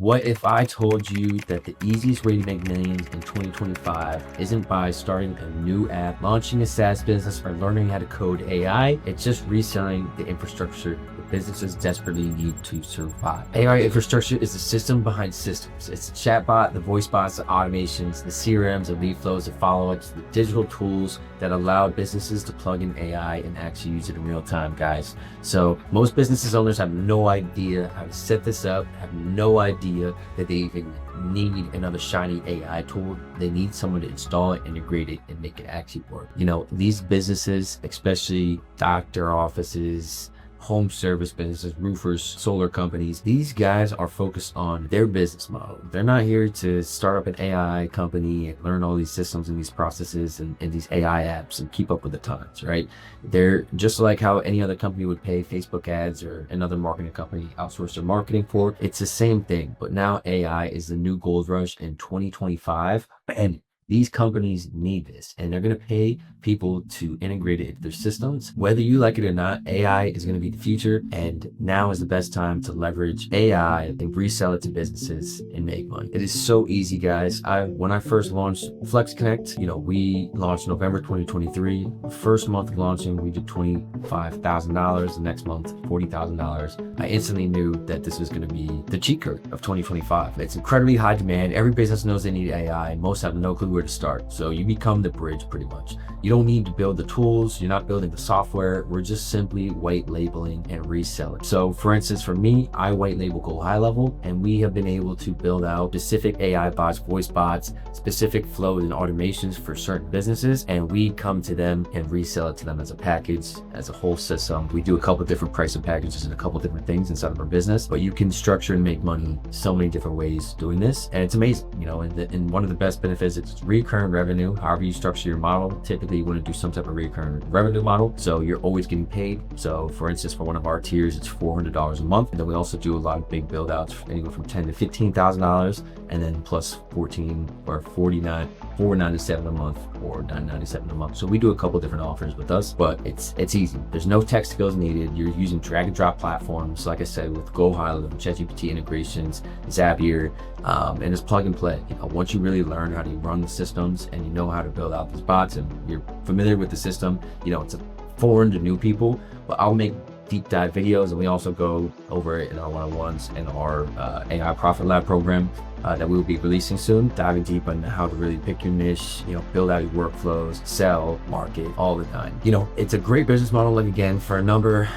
What if I told you that the easiest way to make millions in 2025 isn't by starting a new app, launching a SaaS business, or learning how to code AI? It's just reselling the infrastructure that businesses desperately need to survive. AI infrastructure is the system behind systems. It's the chatbot, the voice bots, the automations, the CRMs, the lead flows, the follow-ups, the digital tools that allow businesses to plug in AI and actually use it in real time, guys. So most business owners have no idea how to set this up, have no idea that they even need another shiny AI tool. They need someone to install it, integrate it, and make it actually work. You know, these businesses, especially doctor offices, home service businesses, roofers, solar companies, these guys are focused on their business model. They're not here to start up an AI company and learn all these systems and these processes and these AI apps and keep up with the times, right? They're just like how any other company would pay Facebook ads or another marketing company outsource their marketing for. It's the same thing, but now AI is the new gold rush in 2025. And these companies need this, and they're going to pay people to integrate it into their systems. Whether you like it or not, AI is going to be the future, and now is the best time to leverage AI and resell it to businesses and make money. It is so easy, guys. When I first launched Flex Connect, we launched November 2023. First month of launching, we did $25,000. The next month, $40,000. I instantly knew that this was going to be the cheat code of 2025. It's incredibly high demand. Every business knows they need AI. Most have no clue where to start. So you become the bridge pretty much. You don't need to build the tools. You're not building the software. We're just simply white labeling and reselling. So for instance, for me, I white label 𝐬𝐻, and we have been able to build out specific AI bots, voice bots, specific flows and automations for certain businesses. And we come to them and resell it to them as a package, as a whole system. We do a couple of different pricing packages and a couple of different things inside of our business, but you can structure and make money so many different ways doing this. And it's amazing, and one of the best benefits is recurring revenue. However you structure your model, typically you want to do some type of recurring revenue model, so you're always getting paid. So for instance, for one of our tiers, it's $400 a month. And then we also do a lot of big build outs, anywhere from $10,000 to $15,000, and then plus 14 or 49, $497 a month or $997 a month. So we do a couple different offers with us, but it's easy. There's no tech skills needed. You're using drag and drop platforms, like I said, with 𝐬𝐻, ChatGPT integrations, Zapier, and it's plug and play. Once you really learn how to run the systems and you know how to build out these bots and you're familiar with the system, it's foreign to new people, but I'll make deep dive videos, and we also go over it in our one-on-ones and our AI Profit Lab program that we will be releasing soon, diving deep on how to really pick your niche, build out your workflows, sell, market, all the time. It's a great business model, like again, for a number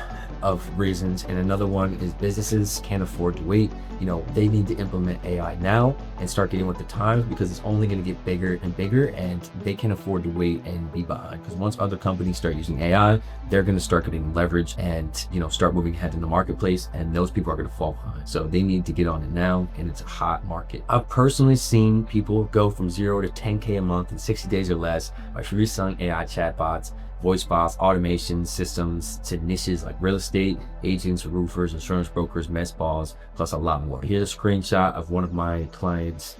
of reasons. And another one is businesses can't afford to wait. They need to implement AI now and start getting with the times, because it's only going to get bigger and bigger, and they can't afford to wait and be behind. Because once other companies start using AI, they're going to start getting leverage and start moving ahead in the marketplace, and those people are going to fall behind. So they need to get on it now, and it's a hot market. I've personally seen people go from 0 to 10K a month in 60 days or less by reselling AI chatbots, voice bots, automation systems to niches like real estate, agents, roofers, insurance brokers, mess balls, plus a lot more. Here's a screenshot of one of my clients,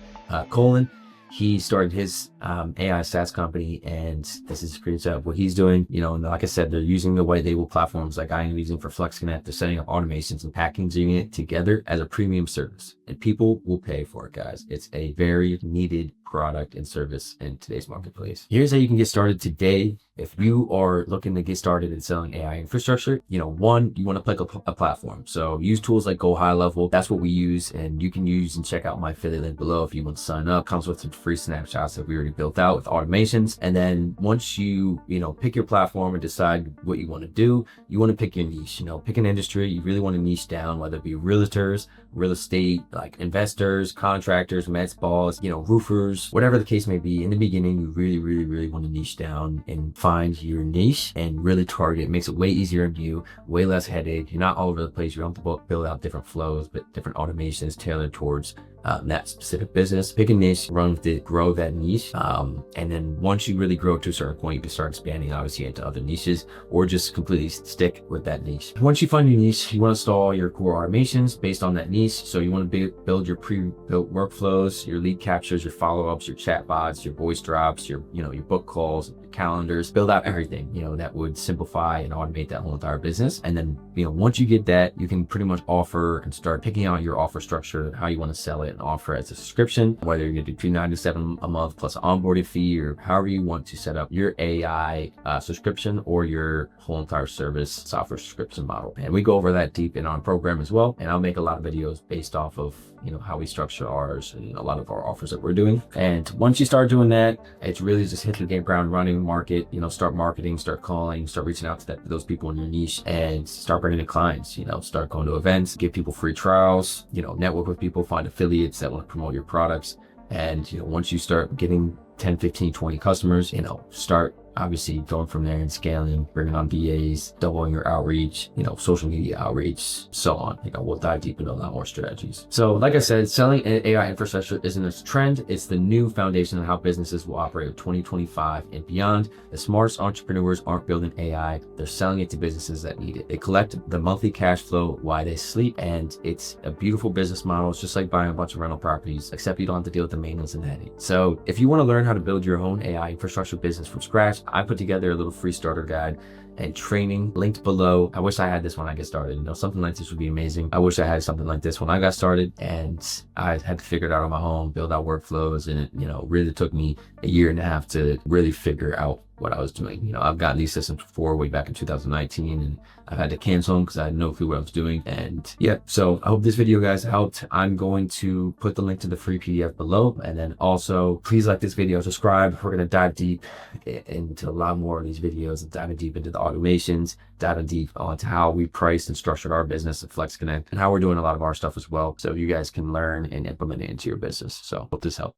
Colin. He started his AI SaaS company, and this is a screenshot of what he's doing. And like I said, they're using the white label platforms like I am using for Flex Connect. They're setting up automations and packaging it together as a premium service, and people will pay for it, guys. It's a very needed product and service in today's marketplace. Here's how you can get started today. If you are looking to get started in selling AI infrastructure, one, you want to pick a platform. So use tools like 𝐬𝐻. That's what we use, and you can use and check out my affiliate link below if you want to sign up. Comes with some free snapshots that we already built out with automations. And then once you, pick your platform and decide what you want to do, you want to pick your niche. Pick an industry. You really want to niche down, whether it be realtors, real estate, like investors, contractors, mess balls, roofers, whatever the case may be. In the beginning, you really want to niche down and find your niche and really target. It makes it way easier on you, way less headache. You're not all over the place. You don't have to build out different flows, but different automations tailored towards that specific business. Pick a niche, run with it, grow that niche. And then once you really grow to a certain point, you can start expanding obviously into other niches, or just completely stick with that niche. Once you find your niche, you want to install your core automations based on that niche. So you want to build your pre-built workflows, your lead captures, your follow-ups, your chatbots, your voice drops, your book calls, your calendars, build out everything, that would simplify and automate that whole entire business. And then, once you get that, you can pretty much offer and start picking out your offer structure, how you want to sell it and offer as a subscription, whether you're going to do $297 a month plus an onboarding fee, or however you want to set up your AI subscription or your whole entire service software subscription model. And we go over that deep in our program as well. And I'll make a lot of videos based off of how we structure ours and a lot of our offers that we're doing. And once you start doing that, it's really just hit the ground running, market, start marketing, start calling, start reaching out to those people in your niche, and start bringing in clients, start going to events, give people free trials, network with people, find affiliates that want to promote your products. And once you start getting 10, 15, 20 customers, start obviously going from there and scaling, bringing on VAs, doubling your outreach, social media outreach, so on. We'll dive deep into a lot more strategies. So like I said, selling AI infrastructure isn't a trend. It's the new foundation of how businesses will operate in 2025 and beyond. The smartest entrepreneurs aren't building AI. They're selling it to businesses that need it. They collect the monthly cash flow while they sleep. And it's a beautiful business model. It's just like buying a bunch of rental properties, except you don't have to deal with the maintenance and headache. So if you want to learn how to build your own AI infrastructure business from scratch, I put together a little free starter guide and training linked below. I wish I had this when I get started. Something like this would be amazing. I wish I had something like this when I got started, and I had to figure it out on my own, build out workflows, and it, really took me a year and a half to really figure out what I was doing. I've gotten these systems before, way back in 2019, and I've had to cancel them because I had no clue what I was doing. And yeah, so I hope this video guys helped. I'm going to put the link to the free PDF below, and then also please like this video, subscribe. We're going to dive deep into a lot more of these videos, and diving deep into the automations, diving deep onto how we priced and structured our business at FlexConnect, and how we're doing a lot of our stuff as well, so you guys can learn and implement it into your business. So hope this helped.